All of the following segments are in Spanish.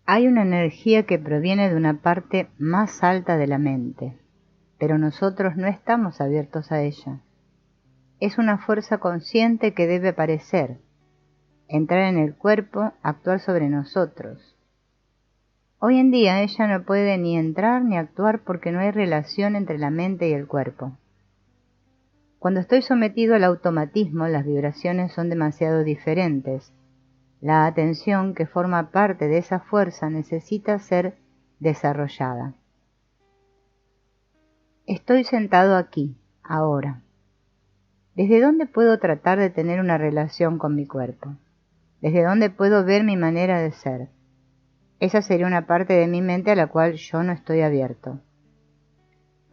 Hay una energía que proviene de una parte más alta de la mente, pero nosotros no estamos abiertos a ella. Es una fuerza consciente que debe aparecer, entrar en el cuerpo, actuar sobre nosotros. Hoy en día ella no puede ni entrar ni actuar porque no hay relación entre la mente y el cuerpo. Cuando estoy sometido al automatismo, las vibraciones son demasiado diferentes. La atención que forma parte de esa fuerza necesita ser desarrollada. Estoy sentado aquí, ahora. ¿Desde dónde puedo tratar de tener una relación con mi cuerpo? ¿Desde dónde puedo ver mi manera de ser? Esa sería una parte de mi mente a la cual yo no estoy abierto.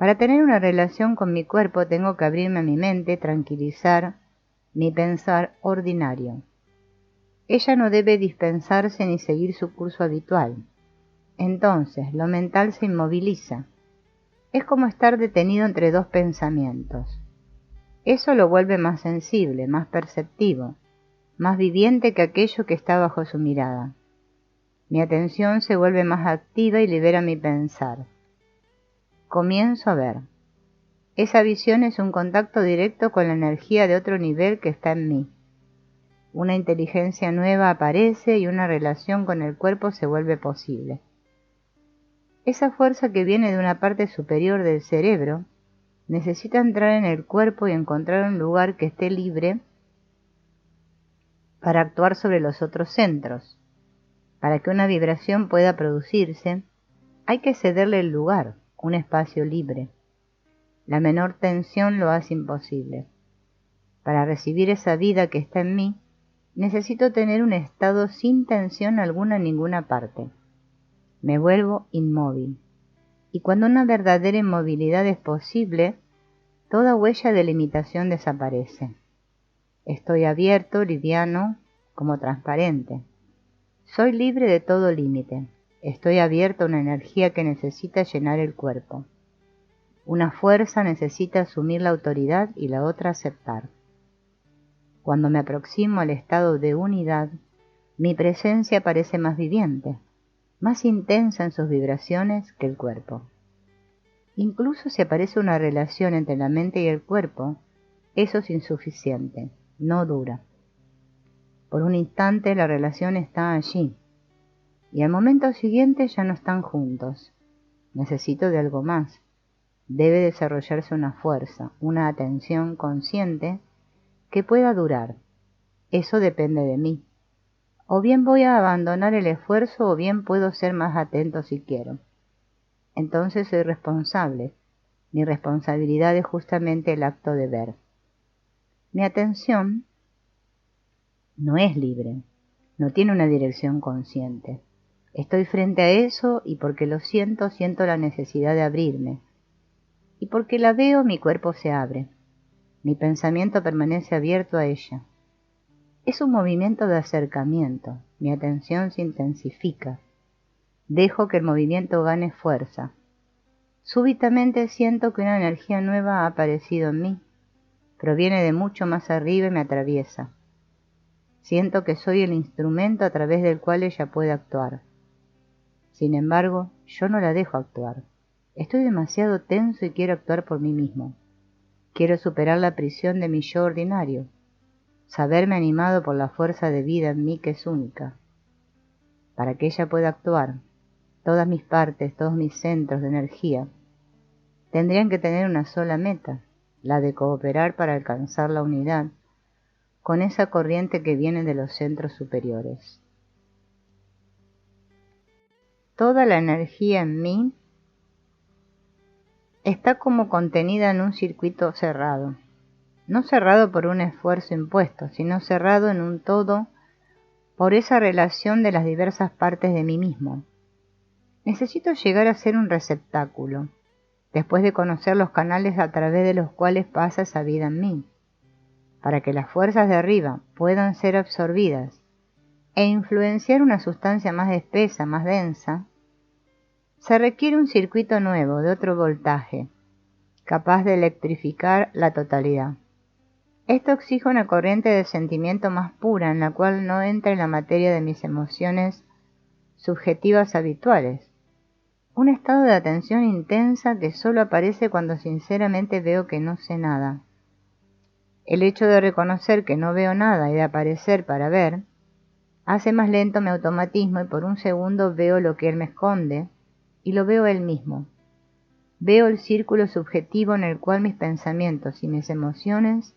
Para tener una relación con mi cuerpo tengo que abrirme a mi mente, tranquilizar mi pensar ordinario. Ella no debe dispensarse ni seguir su curso habitual. Entonces, lo mental se inmoviliza. Es como estar detenido entre dos pensamientos. Eso lo vuelve más sensible, más perceptivo, más viviente que aquello que está bajo su mirada. Mi atención se vuelve más activa y libera mi pensar. Comienzo a ver. Esa visión es un contacto directo con la energía de otro nivel que está en mí. Una inteligencia nueva aparece y una relación con el cuerpo se vuelve posible. Esa fuerza que viene de una parte superior del cerebro necesita entrar en el cuerpo y encontrar un lugar que esté libre para actuar sobre los otros centros. Para que una vibración pueda producirse, hay que cederle el lugar, un espacio libre. La menor tensión lo hace imposible. Para recibir esa vida que está en mí, necesito tener un estado sin tensión alguna en ninguna parte. Me vuelvo inmóvil. Y cuando una verdadera inmovilidad es posible, toda huella de limitación desaparece. Estoy abierto, liviano, como transparente. Soy libre de todo límite. Estoy abierto a una energía que necesita llenar el cuerpo. Una fuerza necesita asumir la autoridad y la otra aceptar. Cuando me aproximo al estado de unidad, mi presencia parece más viviente, más intensa en sus vibraciones que el cuerpo. Incluso si aparece una relación entre la mente y el cuerpo, eso es insuficiente, no dura. Por un instante la relación está allí, y al momento siguiente ya no están juntos. Necesito de algo más. Debe desarrollarse una fuerza, una atención consciente que pueda durar. Eso depende de mí. O bien voy a abandonar el esfuerzo o bien puedo ser más atento si quiero. Entonces soy responsable. Mi responsabilidad es justamente el acto de ver. Mi atención no es libre, no tiene una dirección consciente. Estoy frente a eso y porque lo siento, siento la necesidad de abrirme. Y porque la veo, mi cuerpo se abre. Mi pensamiento permanece abierto a ella. Es un movimiento de acercamiento. Mi atención se intensifica. Dejo que el movimiento gane fuerza. Súbitamente siento que una energía nueva ha aparecido en mí. Proviene de mucho más arriba y me atraviesa. Siento que soy el instrumento a través del cual ella puede actuar. Sin embargo, yo no la dejo actuar. Estoy demasiado tenso y quiero actuar por mí mismo. Quiero superar la prisión de mi yo ordinario. Saberme animado por la fuerza de vida en mí que es única. Para que ella pueda actuar, todas mis partes, todos mis centros de energía, tendrían que tener una sola meta, la de cooperar para alcanzar la unidad con esa corriente que viene de los centros superiores. Toda la energía en mí está como contenida en un circuito cerrado, no cerrado por un esfuerzo impuesto, sino cerrado en un todo por esa relación de las diversas partes de mí mismo. Necesito llegar a ser un receptáculo, después de conocer los canales a través de los cuales pasa esa vida en mí, para que las fuerzas de arriba puedan ser absorbidas e influenciar una sustancia más espesa, más densa. Se requiere un circuito nuevo, de otro voltaje, capaz de electrificar la totalidad. Esto exige una corriente de sentimiento más pura, en la cual no entre la materia de mis emociones subjetivas habituales. Un estado de atención intensa que solo aparece cuando sinceramente veo que no sé nada. El hecho de reconocer que no veo nada y de aparecer para ver, hace más lento mi automatismo y por un segundo veo lo que él me esconde y lo veo él mismo. Veo el círculo subjetivo en el cual mis pensamientos y mis emociones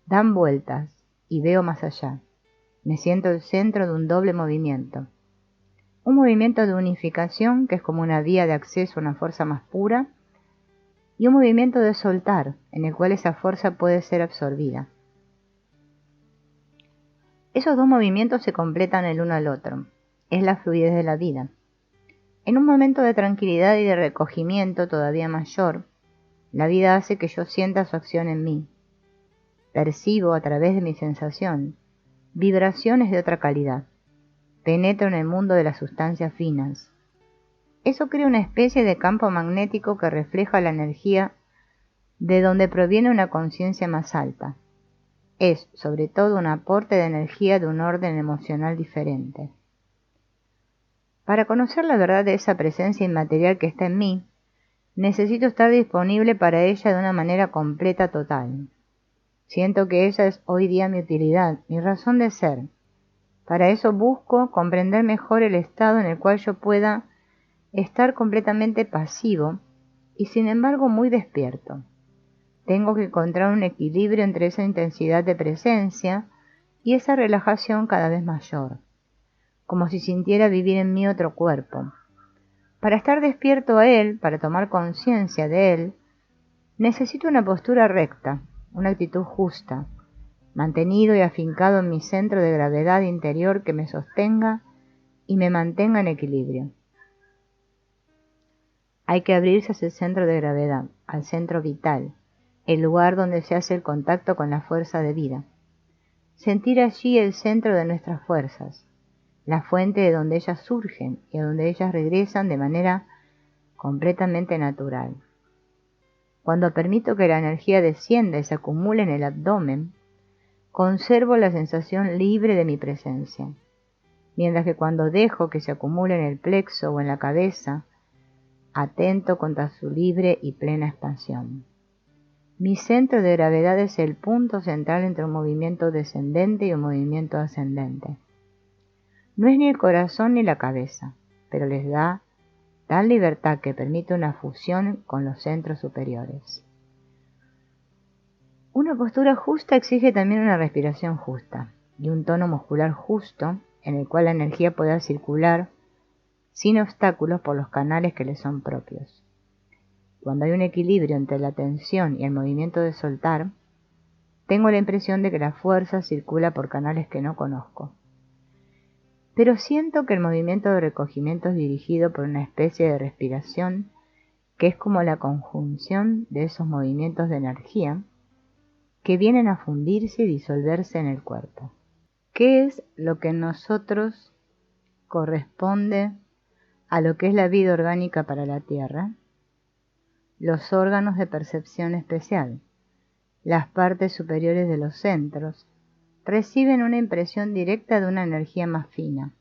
dan vueltas y veo más allá. Me siento el centro de un doble movimiento. Un movimiento de unificación que es como una vía de acceso a una fuerza más pura y un movimiento de soltar en el cual esa fuerza puede ser absorbida. Esos dos movimientos se completan el uno al otro. Es la fluidez de la vida. En un momento de tranquilidad y de recogimiento todavía mayor, la vida hace que yo sienta su acción en mí. Percibo a través de mi sensación vibraciones de otra calidad. Penetro en el mundo de las sustancias finas. Eso crea una especie de campo magnético que refleja la energía de donde proviene una conciencia más alta. Es, sobre todo, un aporte de energía de un orden emocional diferente. Para conocer la verdad de esa presencia inmaterial que está en mí, necesito estar disponible para ella de una manera completa, total. Siento que ella es hoy día mi utilidad, mi razón de ser. Para eso busco comprender mejor el estado en el cual yo pueda estar completamente pasivo y sin embargo muy despierto. Tengo que encontrar un equilibrio entre esa intensidad de presencia y esa relajación cada vez mayor, como si sintiera vivir en mí otro cuerpo. Para estar despierto a él, para tomar conciencia de él, necesito una postura recta, una actitud justa, mantenido y afincado en mi centro de gravedad interior que me sostenga y me mantenga en equilibrio. Hay que abrirse a ese centro de gravedad, al centro vital, el lugar donde se hace el contacto con la fuerza de vida. Sentir allí el centro de nuestras fuerzas, la fuente de donde ellas surgen y a donde ellas regresan de manera completamente natural. Cuando permito que la energía descienda y se acumule en el abdomen, conservo la sensación libre de mi presencia, mientras que cuando dejo que se acumule en el plexo o en la cabeza, atento contra su libre y plena expansión. Mi centro de gravedad es el punto central entre un movimiento descendente y un movimiento ascendente. No es ni el corazón ni la cabeza, pero les da tal libertad que permite una fusión con los centros superiores. Una postura justa exige también una respiración justa y un tono muscular justo en el cual la energía pueda circular sin obstáculos por los canales que le son propios. Cuando hay un equilibrio entre la tensión y el movimiento de soltar, tengo la impresión de que la fuerza circula por canales que no conozco. Pero siento que el movimiento de recogimiento es dirigido por una especie de respiración que es como la conjunción de esos movimientos de energía que vienen a fundirse y disolverse en el cuerpo. ¿Qué es lo que en nosotros corresponde a lo que es la vida orgánica para la Tierra? Los órganos de percepción especial, las partes superiores de los centros, reciben una impresión directa de una energía más fina.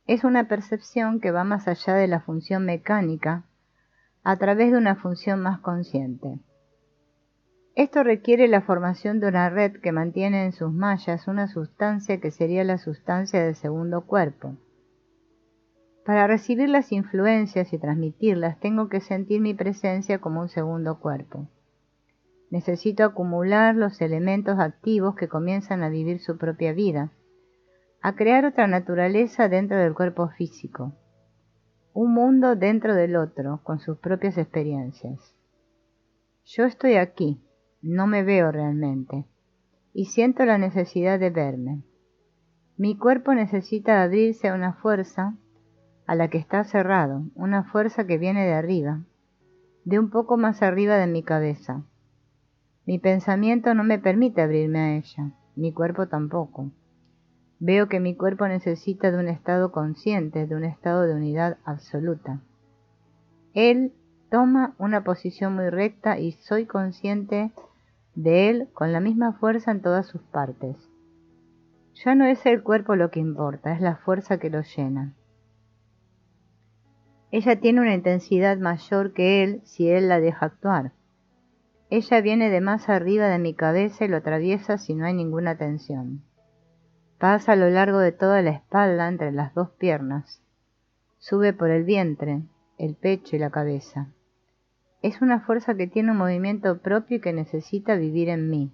Es una percepción que va más allá de la función mecánica a través de una función más consciente. Esto requiere la formación de una red que mantiene en sus mallas una sustancia que sería la sustancia del segundo cuerpo. Para recibir las influencias y transmitirlas tengo que sentir mi presencia como un segundo cuerpo. Necesito acumular los elementos activos que comienzan a vivir su propia vida, a crear otra naturaleza dentro del cuerpo físico, un mundo dentro del otro con sus propias experiencias. Yo estoy aquí, no me veo realmente, y siento la necesidad de verme. Mi cuerpo necesita abrirse a una fuerza a la que está cerrado, una fuerza que viene de arriba, de un poco más arriba de mi cabeza. Mi pensamiento no me permite abrirme a ella, mi cuerpo tampoco. Veo que mi cuerpo necesita de un estado consciente, de un estado de unidad absoluta. Él toma una posición muy recta y soy consciente de él con la misma fuerza en todas sus partes. Ya no es el cuerpo lo que importa, es la fuerza que lo llena. Ella tiene una intensidad mayor que él si él la deja actuar. Ella viene de más arriba de mi cabeza y lo atraviesa si no hay ninguna tensión. Pasa a lo largo de toda la espalda entre las dos piernas. Sube por el vientre, el pecho y la cabeza. Es una fuerza que tiene un movimiento propio y que necesita vivir en mí.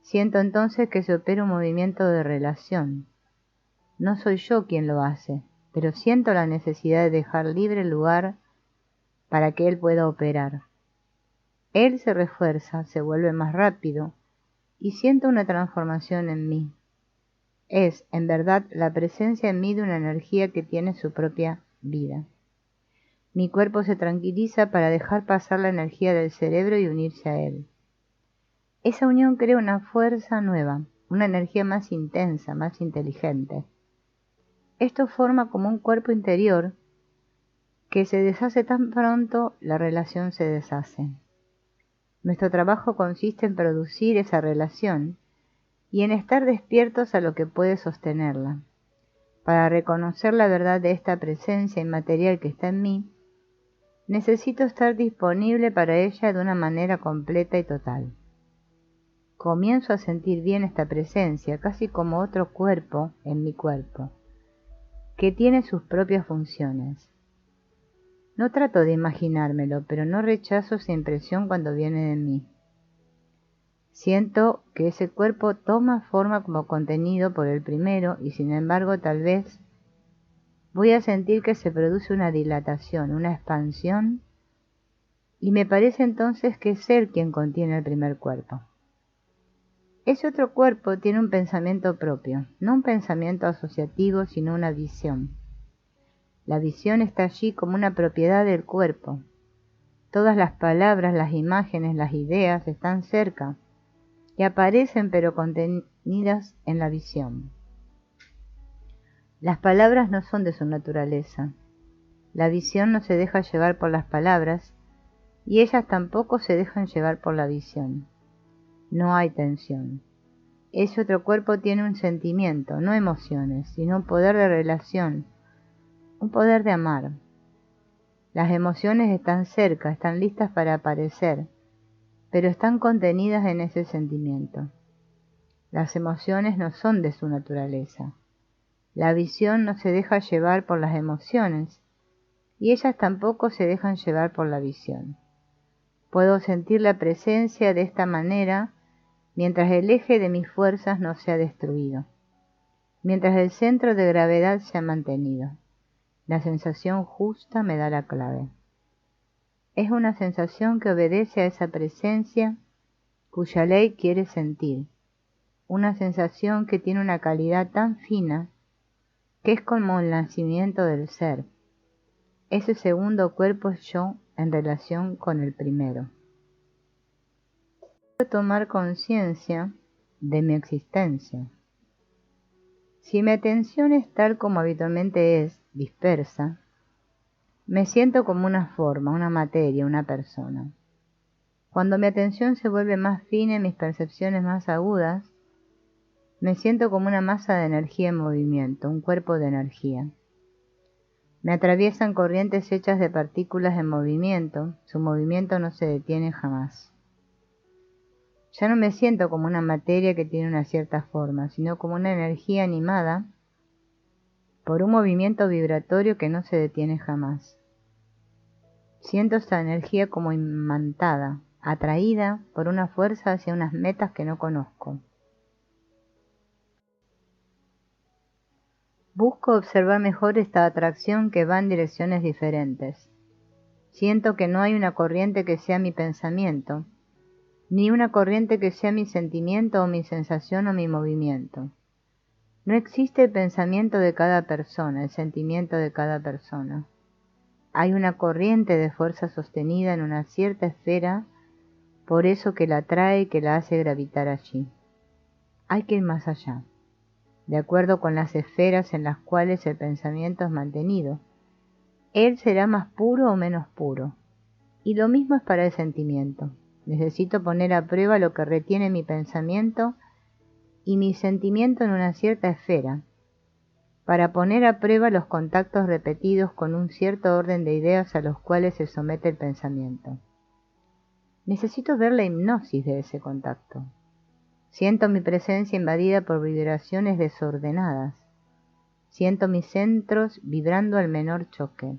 Siento entonces que se opera un movimiento de relación. No soy yo quien lo hace, pero siento la necesidad de dejar libre el lugar para que él pueda operar. Él se refuerza, se vuelve más rápido y siento una transformación en mí. Es, en verdad, la presencia en mí de una energía que tiene su propia vida. Mi cuerpo se tranquiliza para dejar pasar la energía del cerebro y unirse a él. Esa unión crea una fuerza nueva, una energía más intensa, más inteligente. Esto forma como un cuerpo interior que se deshace tan pronto la relación se deshace. Nuestro trabajo consiste en producir esa relación y en estar despiertos a lo que puede sostenerla. Para reconocer la verdad de esta presencia inmaterial que está en mí, necesito estar disponible para ella de una manera completa y total. Comienzo a sentir bien esta presencia, casi como otro cuerpo en mi cuerpo, que tiene sus propias funciones. No trato de imaginármelo, pero no rechazo esa impresión cuando viene de mí. Siento que ese cuerpo toma forma como contenido por el primero y sin embargo tal vez voy a sentir que se produce una dilatación, una expansión y me parece entonces que es él quien contiene el primer cuerpo. Ese otro cuerpo tiene un pensamiento propio, no un pensamiento asociativo sino una visión. La visión está allí como una propiedad del cuerpo. Todas las palabras, las imágenes, las ideas están cerca y aparecen pero contenidas en la visión. Las palabras no son de su naturaleza. La visión no se deja llevar por las palabras y ellas tampoco se dejan llevar por la visión. No hay tensión. Ese otro cuerpo tiene un sentimiento, no emociones, sino un poder de relación, un poder de amar. Las emociones están cerca, están listas para aparecer, pero están contenidas en ese sentimiento. Las emociones no son de su naturaleza. La visión no se deja llevar por las emociones, y ellas tampoco se dejan llevar por la visión. Puedo sentir la presencia de esta manera mientras el eje de mis fuerzas no se ha destruido, mientras el centro de gravedad se ha mantenido. La sensación justa me da la clave. Es una sensación que obedece a esa presencia cuya ley quiere sentir, una sensación que tiene una calidad tan fina que es como el nacimiento del ser. Ese segundo cuerpo es yo en relación con el primero. Puedo tomar conciencia de mi existencia. Si mi atención es tal como habitualmente es, dispersa, me siento como una forma, una materia, una persona. Cuando mi atención se vuelve más fina y mis percepciones más agudas, me siento como una masa de energía en movimiento, un cuerpo de energía. Me atraviesan corrientes hechas de partículas en movimiento, su movimiento no se detiene jamás. Ya no me siento como una materia que tiene una cierta forma, sino como una energía animada por un movimiento vibratorio que no se detiene jamás. Siento esta energía como imantada, atraída por una fuerza hacia unas metas que no conozco. Busco observar mejor esta atracción que va en direcciones diferentes. Siento que no hay una corriente que sea mi pensamiento, ni una corriente que sea mi sentimiento o mi sensación o mi movimiento. No existe el pensamiento de cada persona, el sentimiento de cada persona. Hay una corriente de fuerza sostenida en una cierta esfera, por eso que la atrae y que la hace gravitar allí. Hay que ir más allá, de acuerdo con las esferas en las cuales el pensamiento es mantenido. Él será más puro o menos puro. Y lo mismo es para el sentimiento. Necesito poner a prueba lo que retiene mi pensamiento y mi sentimiento en una cierta esfera. para poner a prueba los contactos repetidos con un cierto orden de ideas a los cuales se somete el pensamiento. Necesito ver la hipnosis de ese contacto. Siento mi presencia invadida por vibraciones desordenadas. Siento mis centros vibrando al menor choque.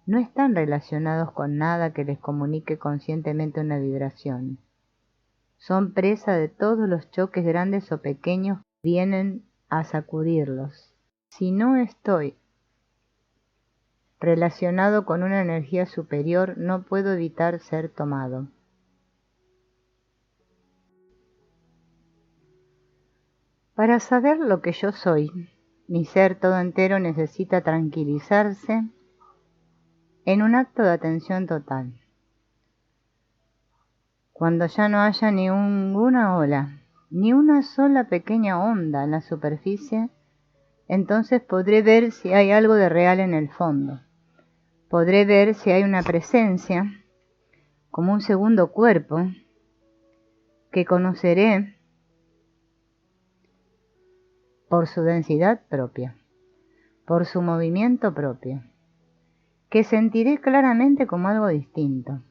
No están relacionados con nada que les comunique conscientemente una vibración. Son presa de todos los choques grandes o pequeños que vienen a sacudirlos. Si no estoy relacionado con una energía superior, no puedo evitar ser tomado. Para saber lo que yo soy, mi ser todo entero necesita tranquilizarse en un acto de atención total. Cuando ya no haya ninguna ola, ni una sola pequeña onda en la superficie, entonces podré ver si hay algo de real en el fondo. Podré ver si hay una presencia, como un segundo cuerpo, que conoceré por su densidad propia, por su movimiento propio, que sentiré claramente como algo distinto.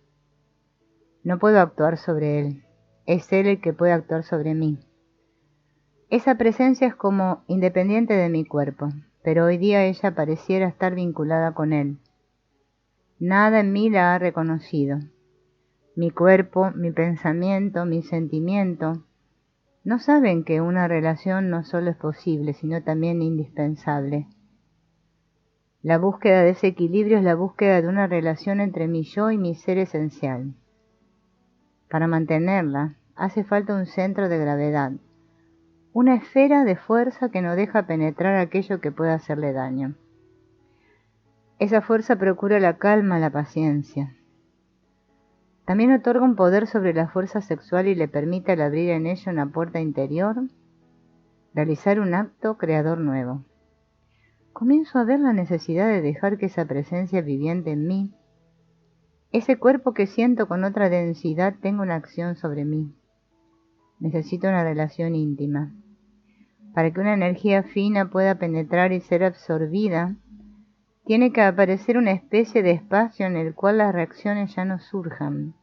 No puedo actuar sobre él, es él el que puede actuar sobre mí. Esa presencia es como independiente de mi cuerpo, pero hoy día ella pareciera estar vinculada con él. Nada en mí la ha reconocido. Mi cuerpo, mi pensamiento, mi sentimiento, no saben que una relación no solo es posible, sino también indispensable. La búsqueda de ese equilibrio es la búsqueda de una relación entre mi yo y mi ser esencial. Para mantenerla, hace falta un centro de gravedad, una esfera de fuerza que no deja penetrar aquello que pueda hacerle daño. Esa fuerza procura la calma, la paciencia. También otorga un poder sobre la fuerza sexual y le permite al abrir en ella una puerta interior, realizar un acto creador nuevo. Comienzo a ver la necesidad de dejar que esa presencia viviente en mí, ese cuerpo que siento con otra densidad, tenga una acción sobre mí. Necesito una relación íntima. Para que una energía fina pueda penetrar y ser absorbida, tiene que aparecer una especie de espacio en el cual las reacciones ya no surjan.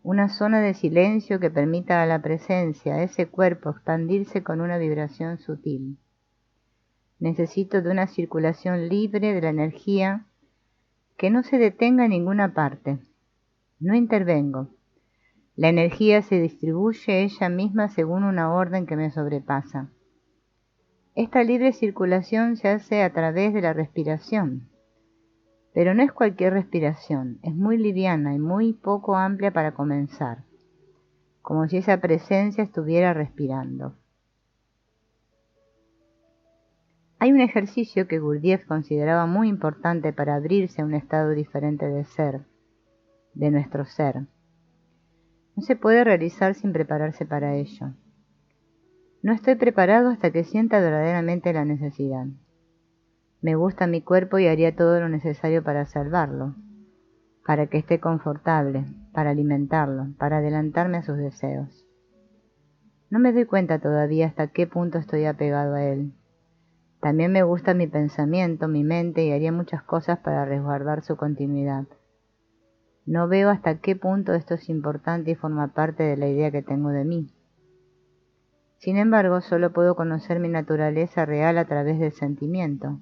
Una zona de silencio que permita a la presencia, a ese cuerpo, expandirse con una vibración sutil. Necesito de una circulación libre de la energía que no se detenga en ninguna parte. No intervengo. La energía se distribuye ella misma según una orden que me sobrepasa. Esta libre circulación se hace a través de la respiración. Pero no es cualquier respiración, es muy liviana y muy poco amplia para comenzar, como si esa presencia estuviera respirando. Hay un ejercicio que Gurdjieff consideraba muy importante para abrirse a un estado diferente de ser, de nuestro ser. No se puede realizar sin prepararse para ello. No estoy preparado hasta que sienta verdaderamente la necesidad. Me gusta mi cuerpo y haría todo lo necesario para salvarlo, para que esté confortable, para alimentarlo, para adelantarme a sus deseos. No me doy cuenta todavía hasta qué punto estoy apegado a él. También me gusta mi pensamiento, mi mente, y haría muchas cosas para resguardar su continuidad. No veo hasta qué punto esto es importante y forma parte de la idea que tengo de mí. Sin embargo, solo puedo conocer mi naturaleza real a través del sentimiento.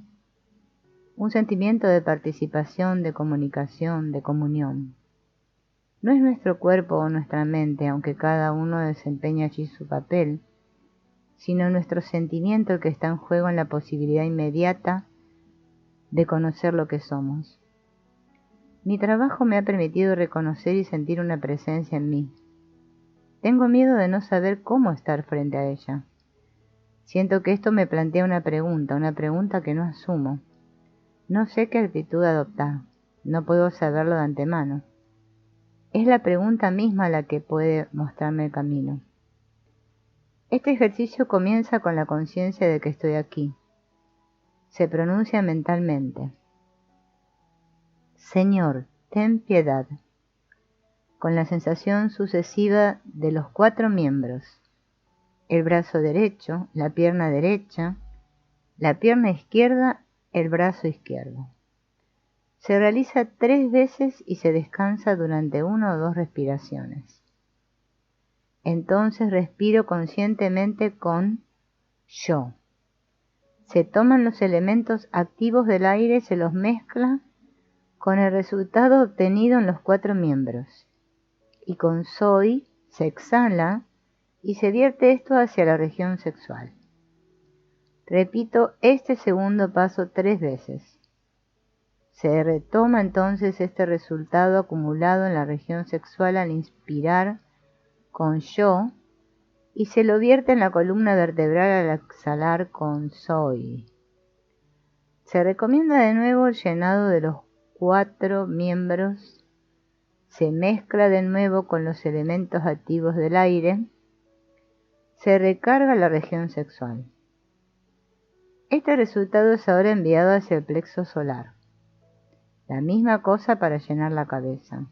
Un sentimiento de participación, de comunicación, de comunión. No es nuestro cuerpo o nuestra mente, aunque cada uno desempeña allí su papel, sino nuestro sentimiento el que está en juego en la posibilidad inmediata de conocer lo que somos. Mi trabajo me ha permitido reconocer y sentir una presencia en mí. Tengo miedo de no saber cómo estar frente a ella. Siento que esto me plantea una pregunta que no asumo. No sé qué actitud adoptar, no puedo saberlo de antemano. Es la pregunta misma la que puede mostrarme el camino. Este ejercicio comienza con la conciencia de que estoy aquí. Se pronuncia mentalmente. Señor, ten piedad. Con la sensación sucesiva de los 4 miembros, el brazo derecho, la pierna derecha, la pierna izquierda, el brazo izquierdo. Se realiza 3 veces y se descansa durante 1 o 2 respiraciones. Entonces respiro conscientemente con yo. Se toman los elementos activos del aire y se los mezcla con el resultado obtenido en los 4 miembros. Y con soy se exhala y se vierte esto hacia la región sexual. Repito este segundo paso 3 veces. Se retoma entonces este resultado acumulado en la región sexual al inspirar con yo y se lo vierte en la columna vertebral al exhalar con soy. Se recomienda de nuevo el llenado de los 4 miembros, se mezcla de nuevo con los elementos activos del aire, se recarga la región sexual. Este resultado es ahora enviado hacia el plexo solar. La misma cosa para llenar la cabeza.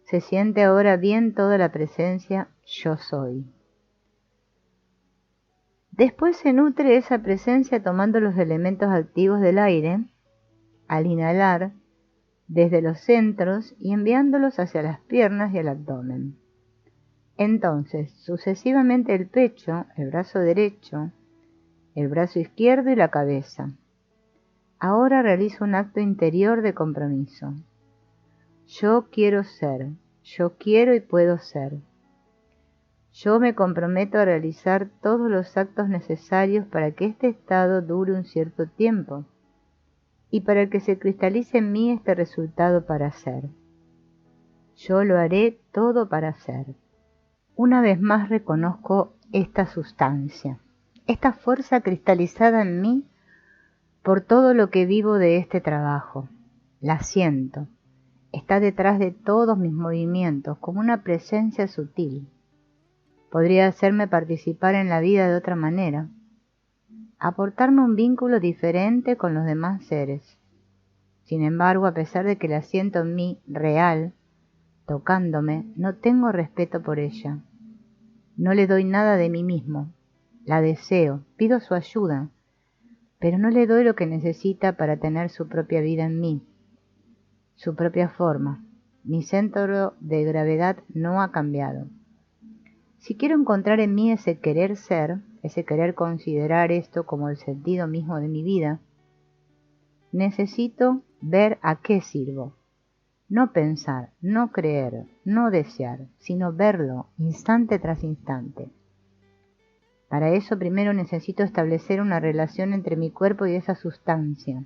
Se siente ahora bien toda la presencia yo soy. Después se nutre esa presencia tomando los elementos activos del aire, al inhalar, desde los centros y enviándolos hacia las piernas y el abdomen. Entonces, sucesivamente el pecho, el brazo derecho, el brazo izquierdo y la cabeza. Ahora realizo un acto interior de compromiso. Yo quiero ser, yo quiero y puedo ser. Yo me comprometo a realizar todos los actos necesarios para que este estado dure un cierto tiempo y para que se cristalice en mí este resultado para ser. Yo lo haré todo para ser. Una vez más reconozco esta sustancia, esta fuerza cristalizada en mí por todo lo que vivo de este trabajo. La siento, está detrás de todos mis movimientos como una presencia sutil. Podría hacerme participar en la vida de otra manera, aportarme un vínculo diferente con los demás seres. Sin embargo, a pesar de que la siento en mí real, tocándome, no tengo respeto por ella. No le doy nada de mí mismo. La deseo, pido su ayuda, pero no le doy lo que necesita para tener su propia vida en mí, su propia forma. Mi centro de gravedad no ha cambiado. Si quiero encontrar en mí ese querer ser, ese querer considerar esto como el sentido mismo de mi vida, necesito ver a qué sirvo. No pensar, no creer, no desear, sino verlo instante tras instante. Para eso primero necesito establecer una relación entre mi cuerpo y esa sustancia.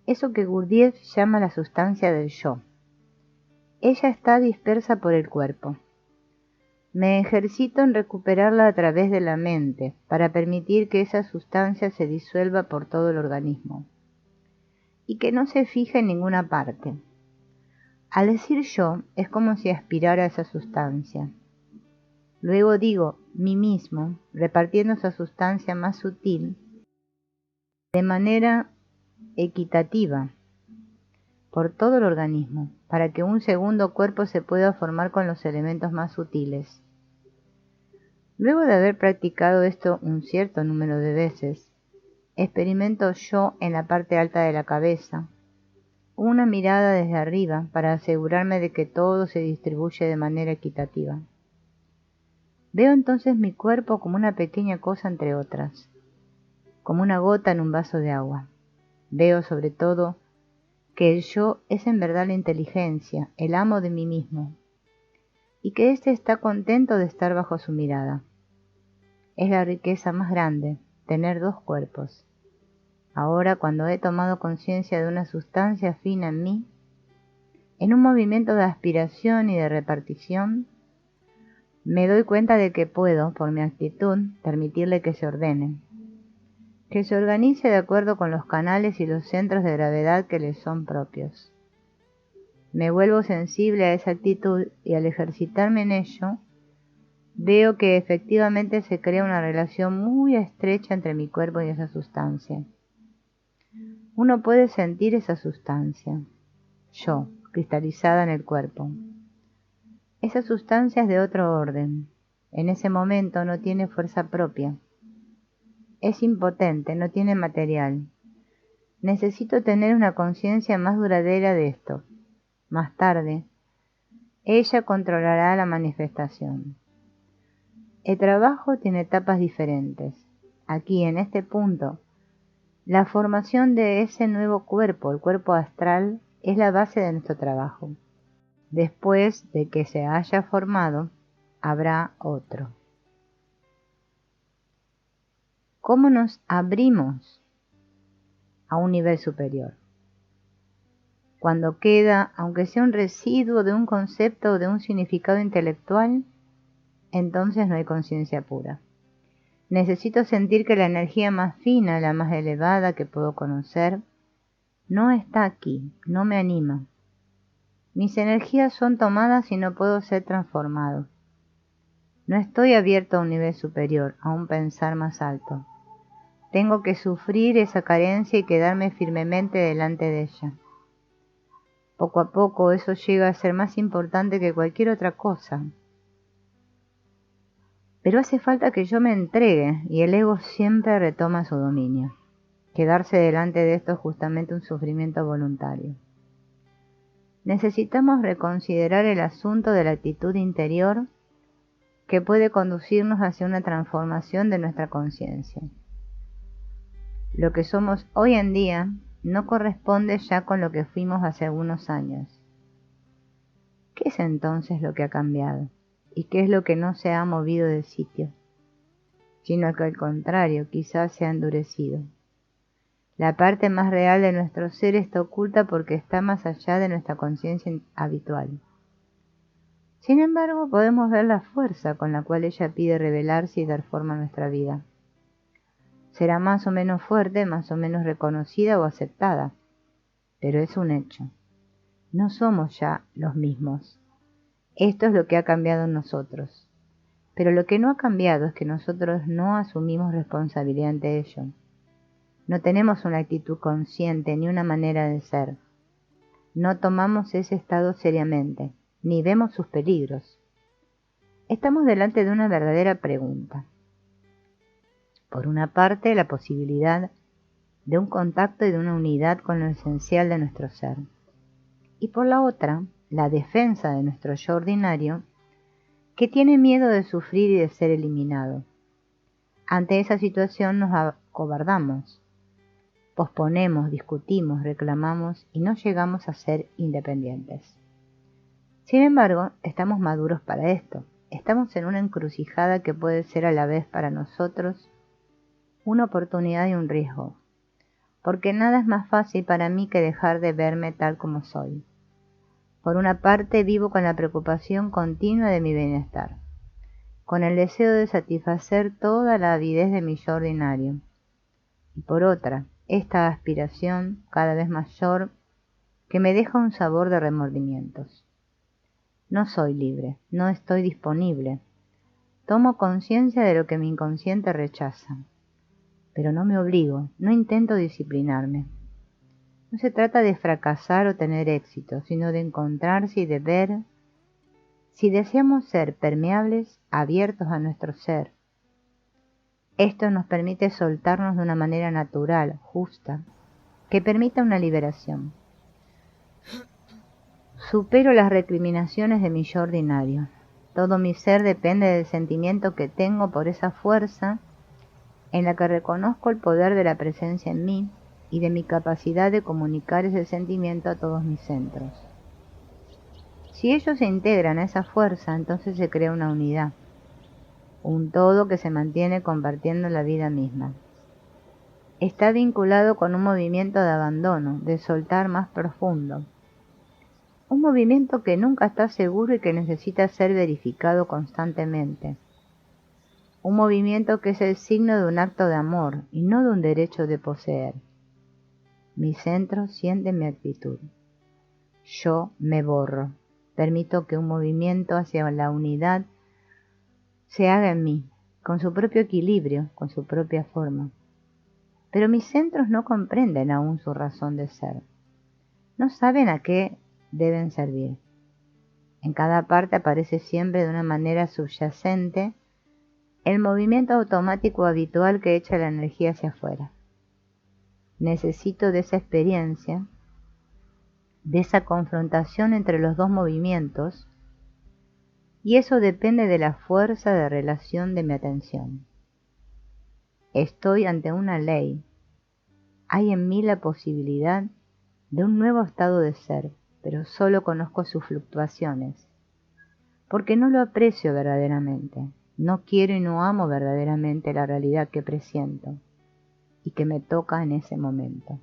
Eso que Gurdjieff llama la sustancia del yo. Ella está dispersa por el cuerpo. Me ejercito en recuperarla a través de la mente, para permitir que esa sustancia se disuelva por todo el organismo, y que no se fije en ninguna parte. Al decir yo, es como si aspirara a esa sustancia. Luego digo mí mismo, repartiendo esa sustancia más sutil, de manera equitativa, por todo el organismo, para que un segundo cuerpo se pueda formar con los elementos más sutiles. Luego de haber practicado esto un cierto número de veces, experimento yo en la parte alta de la cabeza, una mirada desde arriba para asegurarme de que todo se distribuye de manera equitativa. Veo entonces mi cuerpo como una pequeña cosa entre otras, como una gota en un vaso de agua. Veo sobre todo que el yo es en verdad la inteligencia, el amo de mí mismo, y que éste está contento de estar bajo su mirada. Es la riqueza más grande, tener 2 cuerpos. Ahora, cuando he tomado conciencia de una sustancia fina en mí, en un movimiento de aspiración y de repartición, me doy cuenta de que puedo, por mi actitud, permitirle que se ordene, que se organice de acuerdo con los canales y los centros de gravedad que le son propios. Me vuelvo sensible a esa actitud y al ejercitarme en ello, veo que efectivamente se crea una relación muy estrecha entre mi cuerpo y esa sustancia. Uno puede sentir esa sustancia, yo, cristalizada en el cuerpo. Esa sustancia es de otro orden. En ese momento no tiene fuerza propia. es impotente, no tiene material. Necesito tener una conciencia más duradera de esto. Más tarde, ella controlará la manifestación. El trabajo tiene etapas diferentes. Aquí, en este punto, la formación de ese nuevo cuerpo, el cuerpo astral, es la base de nuestro trabajo. Después de que se haya formado, habrá otro. ¿Cómo nos abrimos a un nivel superior? Cuando queda, aunque sea un residuo de un concepto o de un significado intelectual, entonces no hay conciencia pura. Necesito sentir que la energía más fina, la más elevada que puedo conocer, no está aquí, no me anima. Mis energías son tomadas y no puedo ser transformado. No estoy abierto a un nivel superior, a un pensar más alto. Tengo que sufrir esa carencia y quedarme firmemente delante de ella. Poco a poco eso llega a ser más importante que cualquier otra cosa. Pero hace falta que yo me entregue y el ego siempre retoma su dominio. Quedarse delante de esto es justamente un sufrimiento voluntario. Necesitamos reconsiderar el asunto de la actitud interior que puede conducirnos hacia una transformación de nuestra conciencia. Lo que somos hoy en día no corresponde ya con lo que fuimos hace algunos años. ¿Qué es entonces lo que ha cambiado? ¿Y qué es lo que no se ha movido del sitio? Sino que al contrario, quizás se ha endurecido. La parte más real de nuestro ser está oculta porque está más allá de nuestra conciencia habitual. Sin embargo, podemos ver la fuerza con la cual ella pide revelarse y dar forma a nuestra vida. Será más o menos fuerte, más o menos reconocida o aceptada, pero es un hecho. No somos ya los mismos. Esto es lo que ha cambiado en nosotros. Pero lo que no ha cambiado es que nosotros no asumimos responsabilidad ante ello. No tenemos una actitud consciente ni una manera de ser. No tomamos ese estado seriamente, ni vemos sus peligros. Estamos delante de una verdadera pregunta. Por una parte, la posibilidad de un contacto y de una unidad con lo esencial de nuestro ser. Y por la otra, la defensa de nuestro yo ordinario, que tiene miedo de sufrir y de ser eliminado. Ante esa situación nos acobardamos, posponemos, discutimos, reclamamos y no llegamos a ser independientes. Sin embargo, estamos maduros para esto. Estamos en una encrucijada que puede ser a la vez para nosotros una oportunidad y un riesgo, porque nada es más fácil para mí que dejar de verme tal como soy. Por una parte, vivo con la preocupación continua de mi bienestar, con el deseo de satisfacer toda la avidez de mi yo ordinario. Y por otra, esta aspiración cada vez mayor que me deja un sabor de remordimientos. No soy libre, no estoy disponible. Tomo conciencia de lo que mi inconsciente rechaza. Pero no me obligo, no intento disciplinarme. No se trata de fracasar o tener éxito, sino de encontrarse y de ver si deseamos ser permeables, abiertos a nuestro ser. Esto nos permite soltarnos de una manera natural, justa, que permita una liberación. Supero las recriminaciones de mi yo ordinario. Todo mi ser depende del sentimiento que tengo por esa fuerza en la que reconozco el poder de la presencia en mí y de mi capacidad de comunicar ese sentimiento a todos mis centros. Si ellos se integran a esa fuerza, entonces se crea una unidad, un todo que se mantiene compartiendo la vida misma. Está vinculado con un movimiento de abandono, de soltar más profundo. Un movimiento que nunca está seguro y que necesita ser verificado constantemente. Un movimiento que es el signo de un acto de amor y no de un derecho de poseer. Mi centro siente mi actitud. Yo me borro. Permito que un movimiento hacia la unidad se haga en mí, con su propio equilibrio, con su propia forma. Pero mis centros no comprenden aún su razón de ser. No saben a qué deben servir. En cada parte aparece siempre de una manera subyacente el movimiento automático habitual que echa la energía hacia afuera. Necesito de esa experiencia, de esa confrontación entre los dos movimientos, y eso depende de la fuerza de relación de mi atención. Estoy ante una ley. Hay en mí la posibilidad de un nuevo estado de ser, pero solo conozco sus fluctuaciones, porque no lo aprecio verdaderamente, no quiero y no amo verdaderamente la realidad que presiento y que me toca en ese momento.